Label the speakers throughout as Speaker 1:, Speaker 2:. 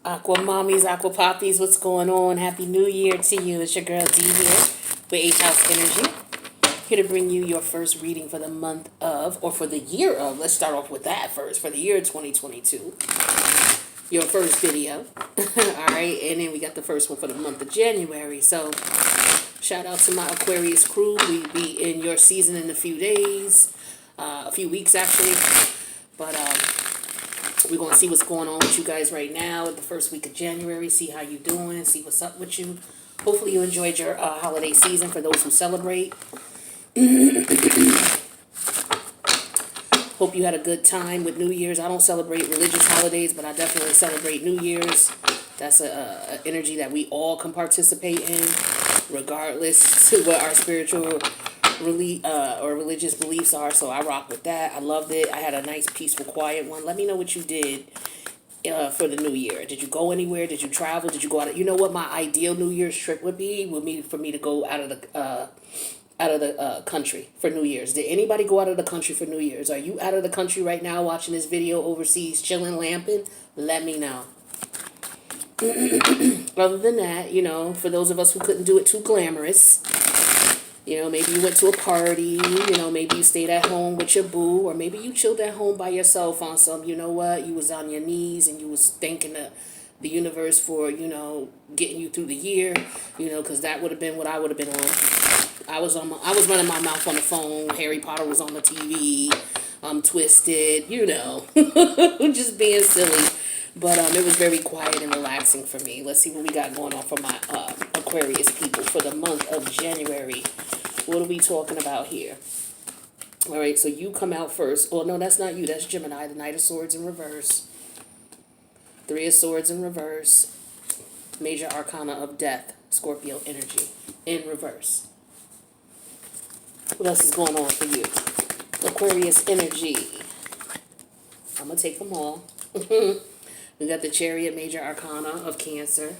Speaker 1: Aqua Mommies, Aqua Poppies, what's going on? Happy New Year to you. It's your girl D here with 8th House Energy. Here to bring you your first reading for the month of, or for the year of, let's start off with that first, for the year 2022. Your first video. Alright, and then we got the first one for the month of January. So, shout out to my Aquarius crew. We be in your season in a few days, a few weeks actually. But, we're going to see what's going on with you guys right now at the first week of January. See how you doing. See what's up with you. Hopefully you enjoyed your holiday season for those who celebrate. Hope you had a good time with New Year's. I don't celebrate religious holidays, but I definitely celebrate New Year's. That's a energy that we all can participate in, regardless to what our spiritual or religious beliefs are. So I rock with that. I loved it. I had a nice, peaceful, quiet one. Let me know what you did for the new year. Did you go anywhere? Did you travel? Did you go out? You know what my ideal New Year's trip would be? For me to go out of the country for New Year's. Did anybody go out of the country for New Year's? Are you out of the country right now watching this video overseas, chilling, lamping? Let me know. Other than that, for those of us who couldn't do it too glamorous, maybe you went to a party, maybe you stayed at home with your boo, or maybe you chilled at home by yourself on some, you was on your knees and you was thanking the universe for, getting you through the year, because that would have been what I would have been on. I was running my mouth on the phone. Harry Potter was on the TV. Twisted, just being silly. But it was very quiet and relaxing for me. Let's see what we got going on for my Aquarius people for the month of January. What are we talking about here? All right, so you come out first. Oh, no, that's not you. That's Gemini, the Knight of Swords in reverse. Three of Swords in reverse. Major Arcana of Death, Scorpio energy in reverse. What else is going on for you? Aquarius energy. I'm going to take them all. We got the Chariot, Major Arcana of Cancer.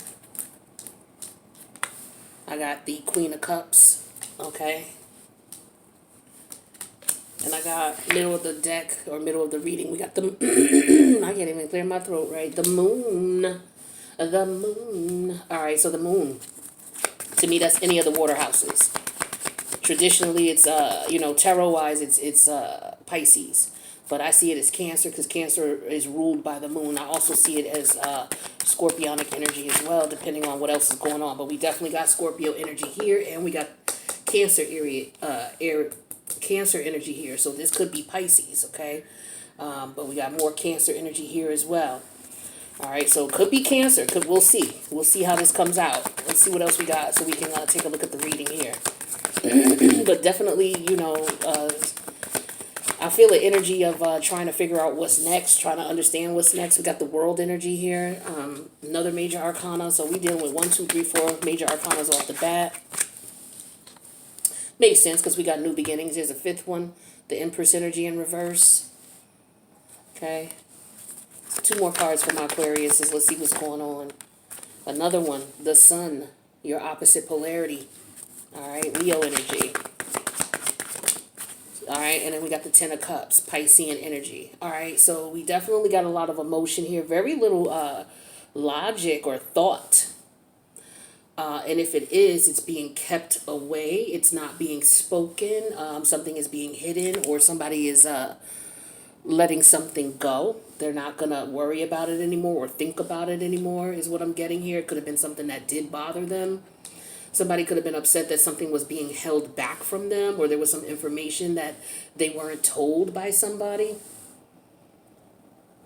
Speaker 1: I got the Queen of Cups, okay? And I got middle of the deck, or middle of the reading, we got the, I can't even clear my throat right, the Moon. The Moon. Alright, so the Moon, to me, that's any of the water houses. Traditionally, it's, tarot-wise, it's Pisces. But I see it as Cancer because Cancer is ruled by the Moon. I also see it as Scorpionic energy as well, depending on what else is going on. But we definitely got Scorpio energy here, and we got Cancer Cancer energy here. So this could be Pisces, okay? But we got more Cancer energy here as well. All right, so it could be Cancer. We'll see. We'll see how this comes out. Let's see what else we got so we can take a look at the reading here. But definitely, I feel the energy of trying to figure out what's next, trying to understand what's next. We got the World energy here, another Major Arcana. So we dealing with 1, 2, 3, 4 Major Arcanas off the bat. Makes sense because we got new beginnings. There's a 5th one, the Empress energy in reverse. Okay. 2 more cards for my Aquarius. Let's see what's going on. Another one, the Sun, your opposite polarity. All right, Leo energy. All right, and then we got the 10 of Cups, Piscean energy. All right, so we definitely got a lot of emotion here. Very little logic or thought. And if it is, it's being kept away. It's not being spoken. Something is being hidden, or somebody is letting something go. They're not going to worry about it anymore or think about it anymore is what I'm getting here. It could have been something that did bother them. Somebody could have been upset that something was being held back from them, or there was some information that they weren't told by somebody.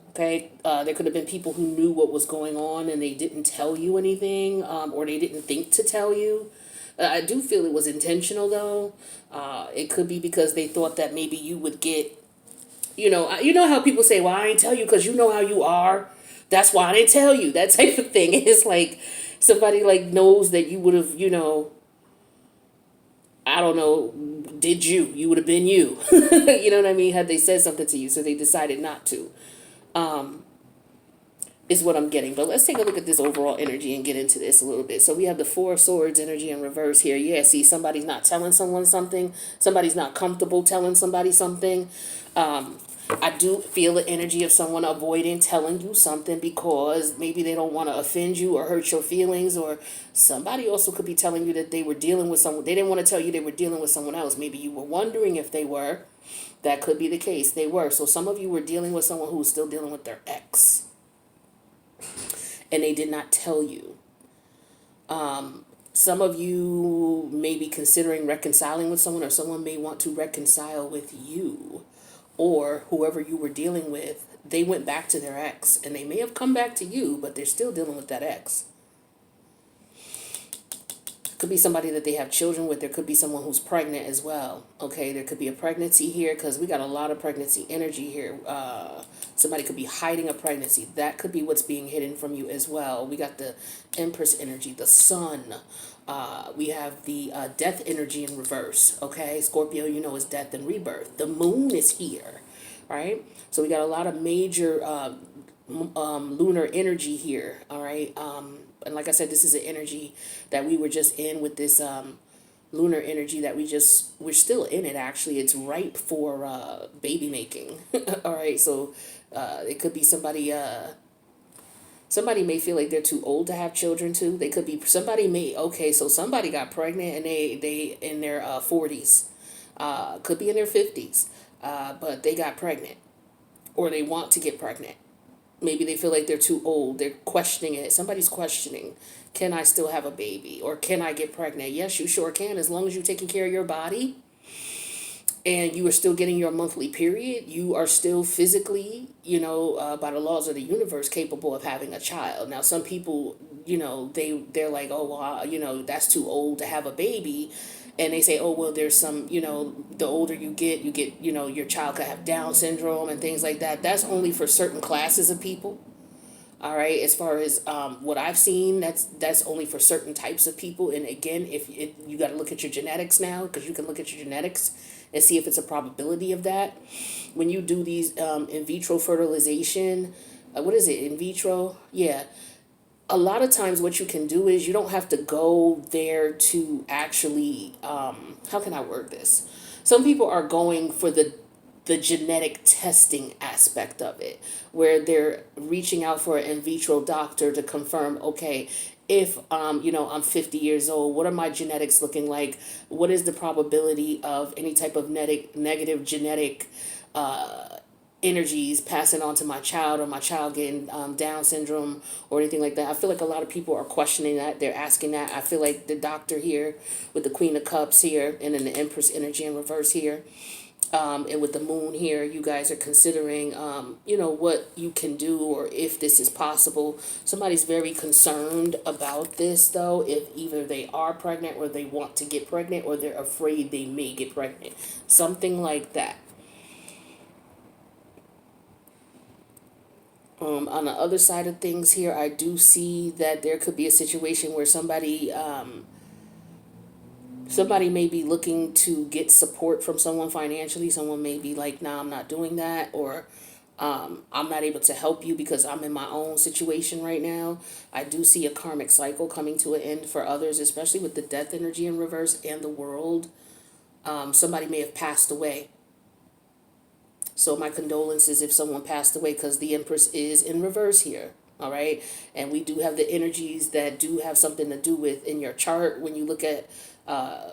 Speaker 1: Okay, there could have been people who knew what was going on and they didn't tell you anything, or they didn't think to tell you. I do feel it was intentional, though. It could be because they thought that maybe you would get, you know how people say, well, I ain't tell you because you know how you are. That's why I didn't tell you, that type of thing. It's like somebody knows that you would have, I don't know, you would have been you. You know what I mean? Had they said something to you, so they decided not to. Is what I'm getting. But let's take a look at this overall energy and get into this a little bit. So we have the 4 of Swords energy in reverse here. Yeah, see, somebody's not telling someone something. Somebody's not comfortable telling somebody something. I do feel the energy of someone avoiding telling you something because maybe they don't want to offend you or hurt your feelings, or somebody also could be telling you that they were dealing with someone. They didn't want to tell you they were dealing with someone else. Maybe you were wondering if they were. That could be the case. They were. So some of you were dealing with someone who was still dealing with their ex, and they did not tell you. Some of you may be considering reconciling with someone, or someone may want to reconcile with you, or whoever you were dealing with. They went back to their ex, and they may have come back to you, but they're still dealing with that ex. Could be somebody that they have children with. There could be someone who's pregnant as well. Okay, there could be a pregnancy here, because we got a lot of pregnancy energy here. Somebody could be hiding a pregnancy. That could be what's being hidden from you as well. We got the Empress energy, the sun. We have the death energy in reverse. Okay, Scorpio, you know, is death and rebirth. The moon is here, right? So we got a lot of major lunar energy here. All right. And like I said, this is an energy that we were just in with this lunar energy that we're still in it, actually. It's ripe for baby making. All right, so it could be somebody, somebody may feel like they're too old to have children too. They could be, so somebody got pregnant and they in their 40s, could be in their 50s, but they got pregnant, or they want to get pregnant. Maybe they feel like they're too old. They're questioning it. Somebody's questioning, can I still have a baby? Or can I get pregnant? Yes, you sure can. As long as you're taking care of your body and you are still getting your monthly period, you are still physically, by the laws of the universe, capable of having a child. Now, some people, they're like, oh, well, that's too old to have a baby. And they say, oh, well, there's some, the older you get, your child could have Down syndrome and things like that. That's only for certain classes of people. All right. As far as what I've seen, that's only for certain types of people. And again, you got to look at your genetics now, because you can look at your genetics and see if it's a probability of that. When you do these in vitro fertilization, what is it? In vitro? Yeah. A lot of times what you can do is you don't have to go there to actually, how can I word this? Some people are going for the genetic testing aspect of it, where they're reaching out for an in vitro doctor to confirm, okay, if I'm 50 years old, what are my genetics looking like? What is the probability of any type of negative genetic energies passing on to my child, or my child getting Down syndrome or anything like that? I feel like a lot of people are questioning that. They're asking that. I feel like the doctor here with the Queen of Cups here, and then the Empress energy in reverse here, and with the moon here, you guys are considering, what you can do, or if this is possible. Somebody's very concerned about this, though, if either they are pregnant, or they want to get pregnant, or they're afraid they may get pregnant. Something like that. On the other side of things here, I do see that there could be a situation where somebody may be looking to get support from someone financially. Someone may be like, nah, I'm not doing that, or I'm not able to help you because I'm in my own situation right now. I do see a karmic cycle coming to an end for others, especially with the death energy in reverse and the world. Somebody may have passed away. So my condolences if someone passed away, because the Empress is in reverse here. All right. And we do have the energies that do have something to do with in your chart when you look at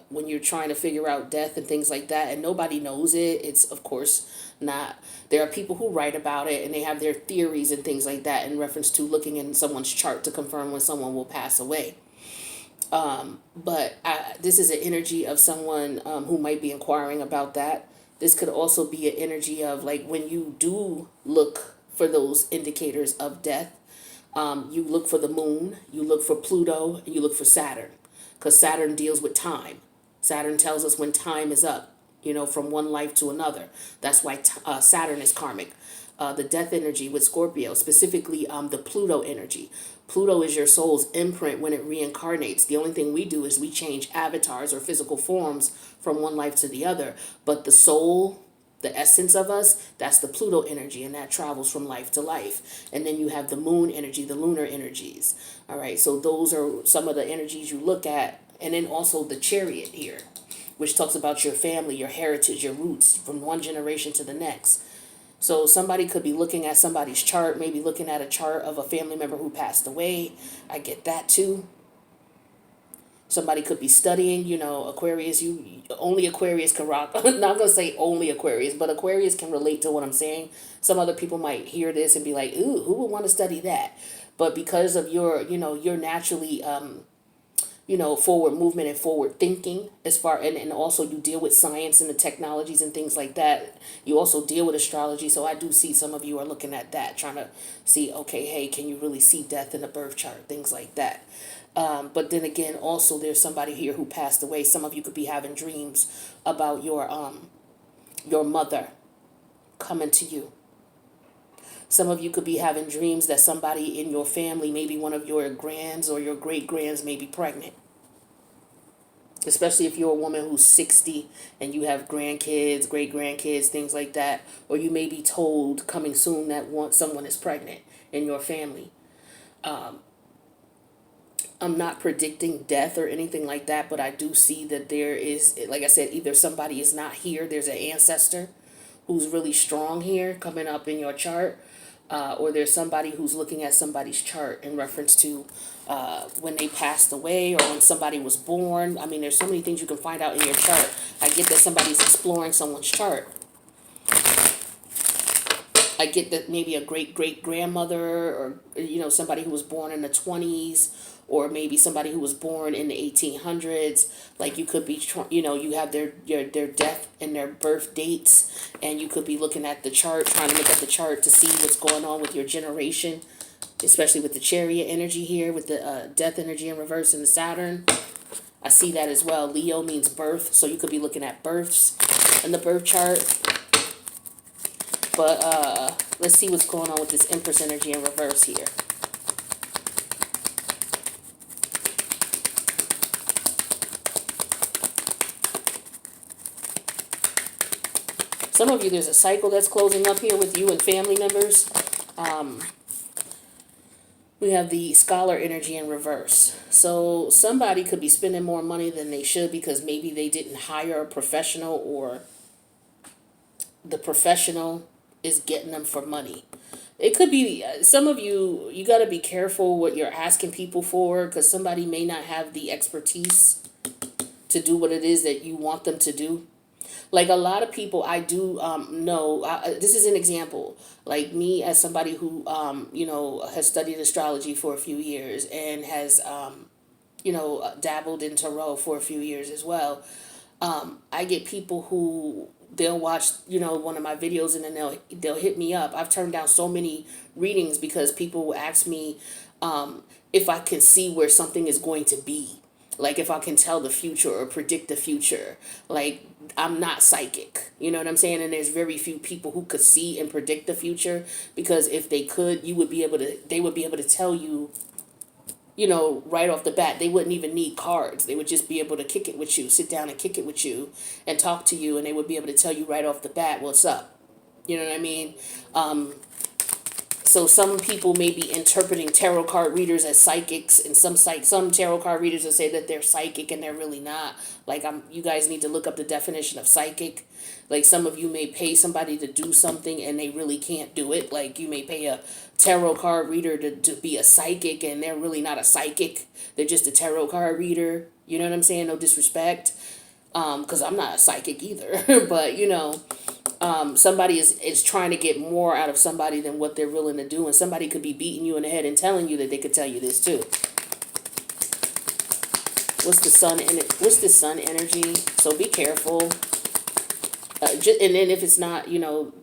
Speaker 1: when you're trying to figure out death and things like that. And nobody knows it. It's, of course, not. There are people who write about it, and they have their theories and things like that in reference to looking in someone's chart to confirm when someone will pass away. But this is an energy of someone who might be inquiring about that. This could also be an energy of, like, when you do look for those indicators of death, you look for the moon, you look for Pluto, and you look for Saturn, because Saturn deals with time. Saturn tells us when time is up, from one life to another. That's why Saturn is karmic. The death energy with Scorpio, specifically the Pluto energy. Pluto is your soul's imprint when it reincarnates. The only thing we do is we change avatars or physical forms from one life to the other. But the soul, the essence of us, that's the Pluto energy, and that travels from life to life. And then you have the moon energy, the lunar energies. All right, so those are some of the energies you look at. And then also the Chariot here, which talks about your family, your heritage, your roots from one generation to the next. So somebody could be looking at somebody's chart, maybe looking at a chart of a family member who passed away. I get that too. Somebody could be studying, Aquarius, only Aquarius can rock. I'm not going to say only Aquarius, but Aquarius can relate to what I'm saying. Some other people might hear this and be like, ooh, who would want to study that? But because of you're naturally, forward movement and forward thinking and also you deal with science and the technologies and things like that. You also deal with astrology. So I do see some of you are looking at that, trying to see, okay, hey, can you really see death in the birth chart? Things like that. But then again, also there's somebody here who passed away. Some of you could be having dreams about your mother coming to you. Some of you could be having dreams that somebody in your family, maybe one of your grands or your great grands, may be pregnant. Especially if you're a woman who's 60 and you have grandkids, great grandkids, things like that. Or you may be told coming soon that someone is pregnant in your family. I'm not predicting death or anything like that, but I do see that there is, like I said, either somebody is not here, there's an ancestor who's really strong here coming up in your chart, or there's somebody who's looking at somebody's chart in reference to when they passed away or when somebody was born. I mean, there's so many things you can find out in your chart. I get that somebody's exploring someone's chart. I get that maybe a great-great-grandmother or, somebody who was born in the 20s or maybe somebody who was born in the 1800s. Like you could be, you have their death and their birth dates, and you could be looking at the chart, trying to look at the chart to see what's going on with your generation, especially with the chariot energy here, with the death energy in reverse and the Saturn. I see that as well. Leo means birth, so you could be looking at births in the birth chart. But let's see what's going on with this Empress energy in reverse here. Some of you, there's a cycle that's closing up here with you and family members. We have the Scholar energy in reverse. So somebody could be spending more money than they should because maybe they didn't hire a professional, or the professional is getting them for money. It could be some of you got to be careful what you're asking people for, because somebody may not have the expertise to do what it is that you want them to do. Like a lot of people I do know, this is an example, like me as somebody who, has studied astrology for a few years and has, dabbled in tarot for a few years as well. I get people who they'll watch, one of my videos and then they'll hit me up. I've turned down so many readings because people will ask me if I can see where something is going to be. Like if I can tell the future or predict the future. Like I'm not psychic, you know what I'm saying? And there's very few people who could see and predict the future, because if they could, they would be able to tell you, right off the bat. They wouldn't even need cards. They would just be able to kick it with you, sit down and kick it with you and talk to you, and they would be able to tell you right off the bat what's up. You know what I mean? So some people may be interpreting tarot card readers as psychics, and some tarot card readers will say that they're psychic and they're really not. Like you guys need to look up the definition of psychic. Like some of you may pay somebody to do something and they really can't do it. Like you may pay a tarot card reader to be a psychic, and they're really not a psychic. They're just a tarot card reader. You know what I'm saying? No disrespect. Because I'm not a psychic either. But, somebody is trying to get more out of somebody than what they're willing to do. And somebody could be beating you in the head and telling you that they could tell you this too. What's the sun energy? So be careful. And then if it's not,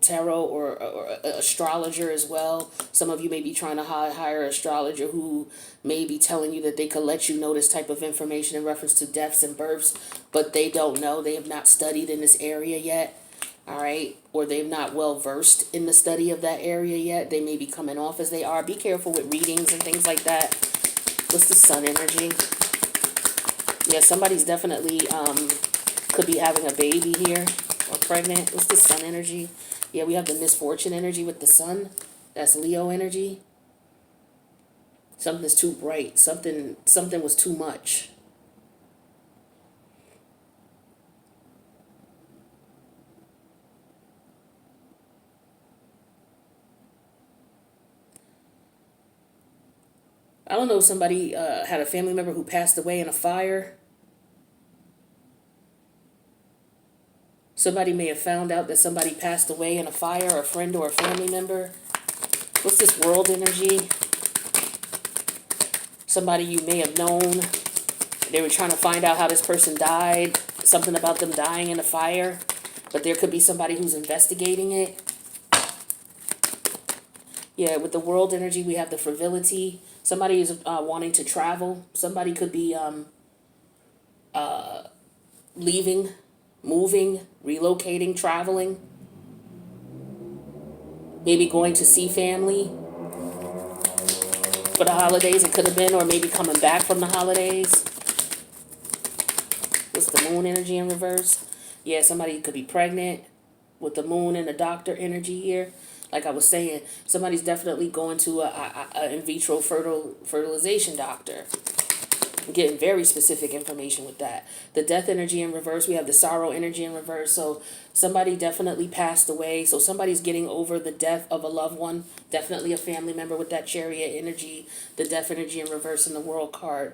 Speaker 1: tarot or astrologer as well, some of you may be trying to hire an astrologer who may be telling you that they could let you know this type of information in reference to deaths and births, but they don't know. They have not studied in this area yet, all right? Or they're not well versed in the study of that area yet. They may be coming off as they are. Be careful with readings and things like that. What's the sun energy? Yeah, somebody's definitely could be having a baby here. Or pregnant. What's the sun energy? Yeah, we have the misfortune energy with the sun. That's Leo energy. Something's too bright. Something was too much. I don't know if somebody had a family member who passed away in a fire. Somebody may have found out that somebody passed away in a fire, a friend or a family member. What's this world energy? Somebody you may have known. They were trying to find out how this person died. Something about them dying in a fire. But there could be somebody who's investigating it. Yeah, with the world energy, we have the frivolity. Somebody is wanting to travel. Somebody could be leaving, moving, relocating, traveling. Maybe going to see family for the holidays, it could have been, or maybe coming back from the holidays. What's the moon energy in reverse? Yeah, somebody could be pregnant with the moon and the doctor energy here. Like I was saying, somebody's definitely going to a in vitro fertilization doctor. I'm getting very specific information with that. The death energy in reverse, we have the sorrow energy in reverse. So somebody definitely passed away. So somebody's getting over the death of a loved one. Definitely a family member with that chariot energy. The death energy in reverse in the world card.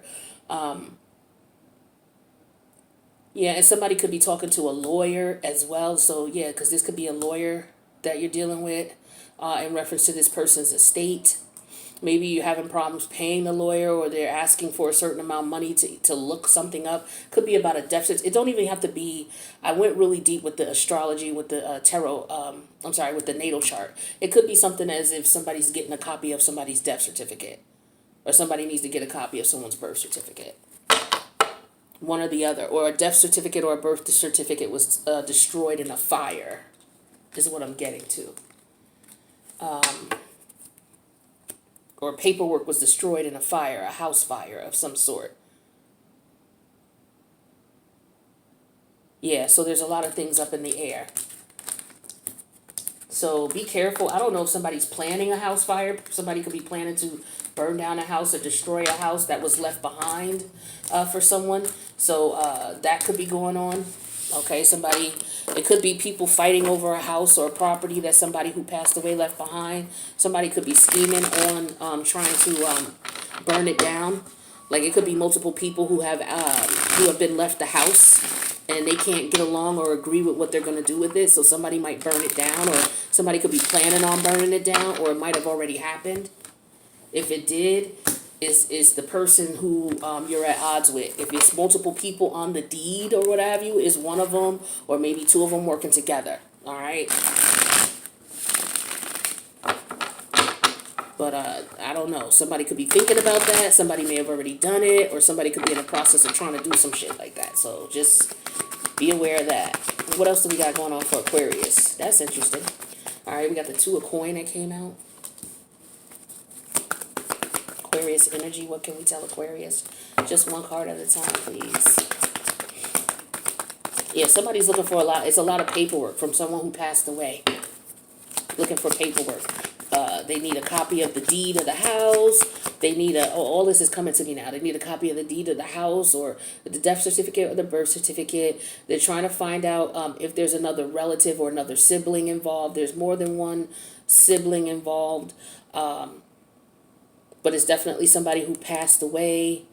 Speaker 1: Yeah, and somebody could be talking to a lawyer as well. So yeah, because this could be a lawyer that you're dealing with in reference to this person's estate. Maybe you're having problems paying the lawyer, or they're asking for a certain amount of money to look something up. Could be about a deficit. It don't even have to be. I went really deep with the astrology, with the tarot. With the natal chart. It could be something as if somebody's getting a copy of somebody's death certificate, or somebody needs to get a copy of someone's birth certificate. One or the other, or a death certificate or a birth certificate was destroyed in a fire, is what I'm getting to. Or paperwork was destroyed in a fire, a house fire of some sort. Yeah, so there's a lot of things up in the air. So be careful. I don't know if somebody's planning a house fire. Somebody could be planning to burn down a house or destroy a house that was left behind for someone. So that could be going on. Okay, it could be people fighting over a house or a property that somebody who passed away left behind. Somebody could be scheming on trying to burn it down. Like it could be multiple people who have been left the house and they can't get along or agree with what they're going to do with it. So somebody might burn it down, or somebody could be planning on burning it down, or it might have already happened. If it did, is the person who you're at odds with. If it's multiple people on the deed or what have you, is one of them, or maybe two of them working together. All right. But I don't know. Somebody could be thinking about that. Somebody may have already done it, or somebody could be in the process of trying to do some shit like that. So just be aware of that. What else do we got going on for Aquarius? That's interesting. All right, we got the Two of Coin that came out. Aquarius energy. What can we tell Aquarius? Just one card at a time, please. Yeah, somebody's looking for a lot. It's a lot of paperwork from someone who passed away. Looking for paperwork. They need a copy of the deed of the house. They need all this is coming to me now. They need a copy of the deed of the house, or the death certificate or the birth certificate. They're trying to find out if there's another relative or another sibling involved. There's more than one sibling involved. But it's definitely somebody who passed away.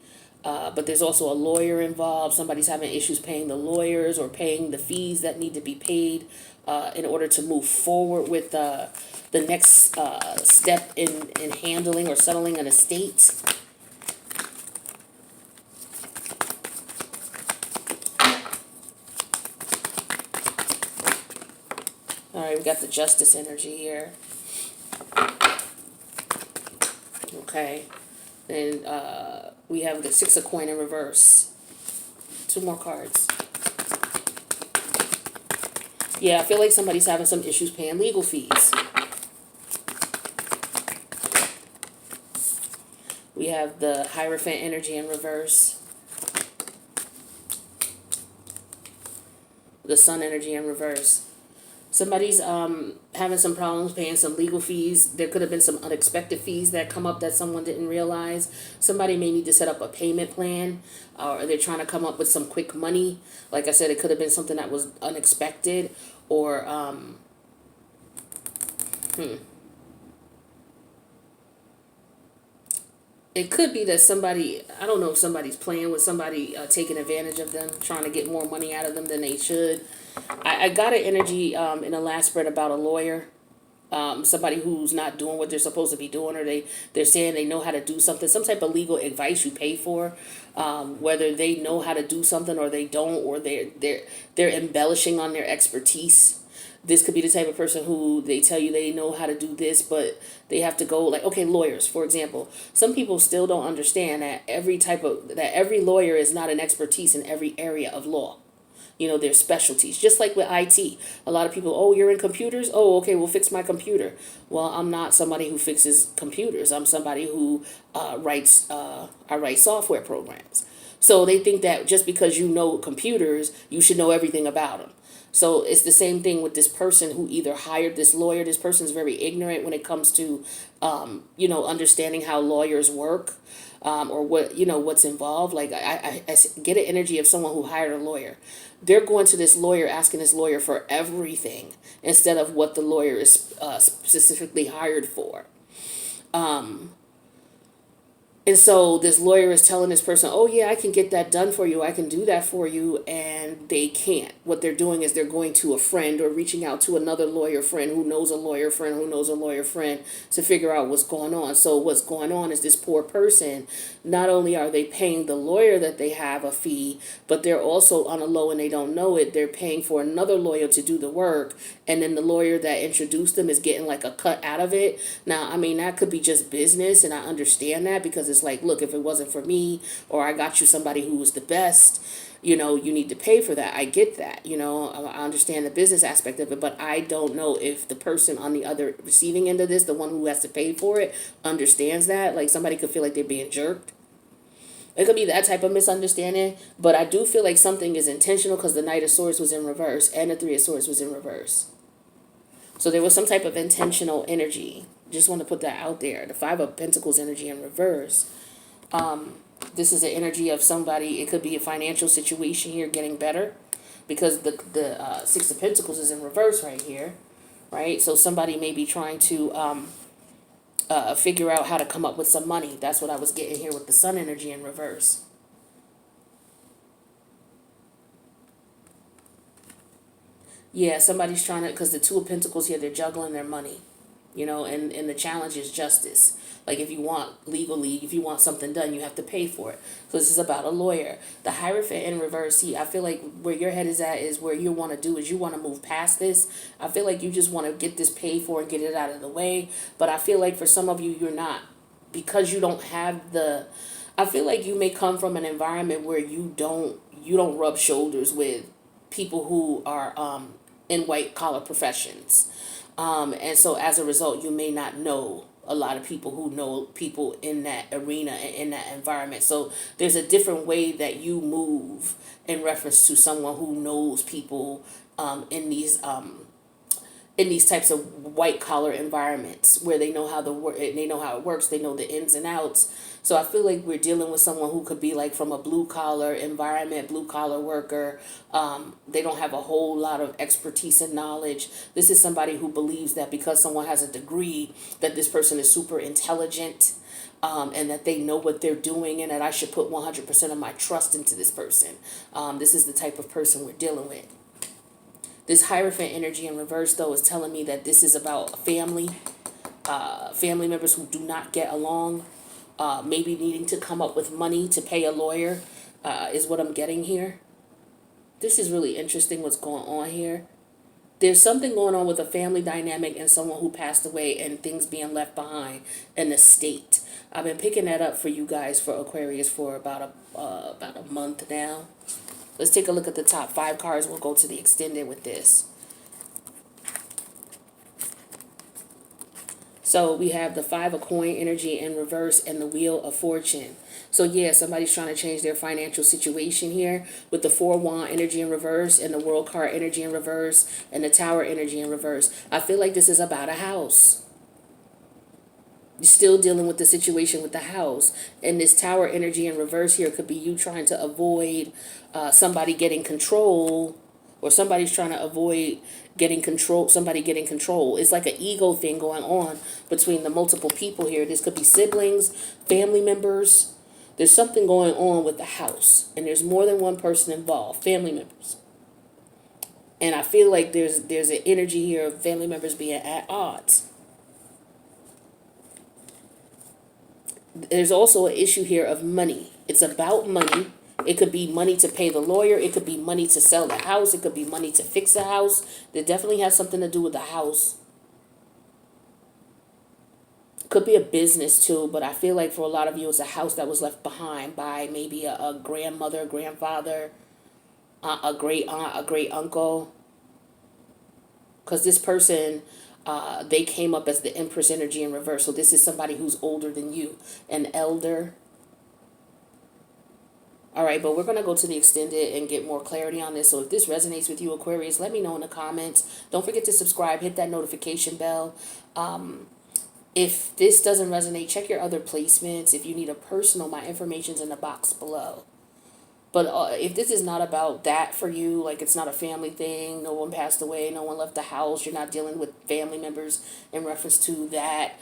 Speaker 1: But there's also a lawyer involved. Somebody's having issues paying the lawyers or paying the fees that need to be paid in order to move forward with the next step in handling or settling an estate. All right, we got the Justice energy here. Okay. Then we have the Six of Coin in reverse. Two more cards. Yeah, I feel like somebody's having some issues paying legal fees. We have the Hierophant energy in reverse. The Sun energy in reverse. Somebody's having some problems paying some legal fees. There could have been some unexpected fees that come up that someone didn't realize. Somebody may need to set up a payment plan, or they're trying to come up with some quick money. Like I said, it could have been something that was unexpected, or it could be that somebody, I don't know if somebody's playing with somebody, taking advantage of them, trying to get more money out of them than they should. I got an energy in the last spread about a lawyer, somebody who's not doing what they're supposed to be doing, or they're saying they know how to do something, some type of legal advice you pay for, whether they know how to do something or they don't, or they're embellishing on their expertise. This could be the type of person who they tell you they know how to do this, but they have to go, like, okay, lawyers, for example. Some people still don't understand that every lawyer is not an expertise in every area of law. Their specialties. Just like with IT. A lot of people, oh, you're in computers? Oh, okay, we'll fix my computer. Well, I'm not somebody who fixes computers. I'm somebody who I write software programs. So they think that just because you know computers, you should know everything about them. So it's the same thing with this person who either hired this lawyer. This person's very ignorant when it comes to, understanding how lawyers work, or what's involved. Like I get an energy of someone who hired a lawyer. They're going to this lawyer, asking this lawyer for everything instead of what the lawyer is specifically hired for. And so this lawyer is telling this person, oh, yeah, I can get that done for you. I can do that for you. And they can't. What they're doing is they're going to a friend or reaching out to another lawyer friend who knows a lawyer friend who knows a lawyer friend to figure out what's going on. So what's going on is this poor person, not only are they paying the lawyer that they have a fee, but they're also on a low and they don't know it. They're paying for another lawyer to do the work. And then the lawyer that introduced them is getting like a cut out of it. Now, I mean, that could be just business. And I understand that because it's like, look, if it wasn't for me, or I got you somebody who was the best, you need to pay for that. I get that. I understand the business aspect of it, but I don't know if the person on the other receiving end of this, the one who has to pay for it, understands that. Like, somebody could feel like they're being jerked. It could be that type of misunderstanding, but I do feel like something is intentional because the Knight of Swords was in reverse and the Three of Swords was in reverse. So there was some type of intentional energy. Just want to put that out there. The Five of Pentacles energy in reverse. This is an energy of somebody. It could be a financial situation here getting better, because the Six of Pentacles is in reverse right here, right? So somebody may be trying to figure out how to come up with some money. That's what I was getting here with the Sun energy in reverse. Yeah, somebody's trying to, because the Two of Pentacles here, they're juggling their money, and the challenge is justice. Like, if you want legally, if you want something done, you have to pay for it. So this is about a lawyer. The Hierophant in reverse, see, I feel like where your head is at is where you want to do is you want to move past this. I feel like you just want to get this paid for and get it out of the way. But I feel like for some of you, you're not, because you don't have I feel like you may come from an environment where you don't rub shoulders with people who are in white collar professions. And so as a result, you may not know a lot of people who know people in that arena and in that environment. So there's a different way that you move in reference to someone who knows people in these types of white collar environments where they know how they know how it works, they know the ins and outs. So I feel like we're dealing with someone who could be like from a blue collar environment, blue collar worker. They don't have a whole lot of expertise and knowledge. This is somebody who believes that because someone has a degree, that this person is super intelligent, and that they know what they're doing, and that I should put 100% of my trust into this person. This is the type of person we're dealing with. This Hierophant energy in reverse, though, is telling me that this is about family, family members who do not get along, maybe needing to come up with money to pay a lawyer, is what I'm getting here. This is really interesting what's going on here. There's something going on with a family dynamic and someone who passed away and things being left behind in the state. I've been picking that up for you guys, for Aquarius, for about a month now. Let's take a look at the top 5 cards. We'll go to the extended with this. So we have the 5 of coin energy in reverse and the Wheel of Fortune. So yeah, somebody's trying to change their financial situation here with the 4 wand energy in reverse and the World card energy in reverse and the Tower energy in reverse. I feel like this is about a house. You're still dealing with the situation with the house. And this Tower energy in reverse here could be you trying to avoid somebody getting control or somebody's trying to avoid getting control, somebody getting control. It's like an ego thing going on between the multiple people here. This could be siblings, family members. There's something going on with the house, and there's more than one person involved, family members. And I feel like there's an energy here of family members being at odds. There's also an issue here of money. It's about money. It could be money to pay the lawyer. It could be money to sell the house. It could be money to fix the house. It definitely has something to do with the house. Could be a business too, but I feel like for a lot of you, it's a house that was left behind by maybe a grandmother, grandfather, a great aunt, a great uncle. Because this person, they came up as the Empress energy in reverse. So this is somebody who's older than you, an elder. All right, but we're going to go to the extended and get more clarity on this. So if this resonates with you, Aquarius, let me know in the comments. Don't forget to subscribe, hit that notification bell. If this doesn't resonate, check your other placements. If you need a personal, my information's in the box below. But if this is not about that for you, like it's not a family thing, no one passed away, no one left the house, you're not dealing with family members in reference to that.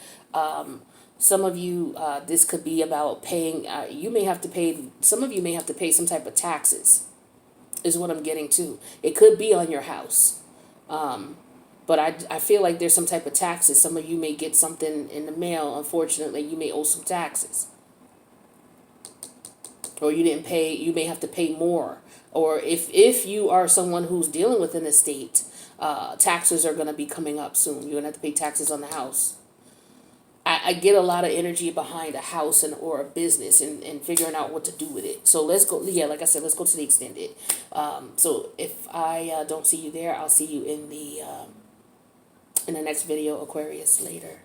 Speaker 1: Some of you, this could be about paying, you may have to pay, some of you may have to pay some type of taxes, is what I'm getting to. It could be on your house. But I feel like there's some type of taxes. Some of you may get something in the mail. Unfortunately, you may owe some taxes. Or you didn't pay, you may have to pay more. Or if you are someone who's dealing with an estate, taxes are going to be coming up soon. You're going to have to pay taxes on the house. I get a lot of energy behind a house or a business and figuring out what to do with it. So let's go, yeah, like I said, let's go to the extended. So if I don't see you there, I'll see you in the next video, Aquarius, later.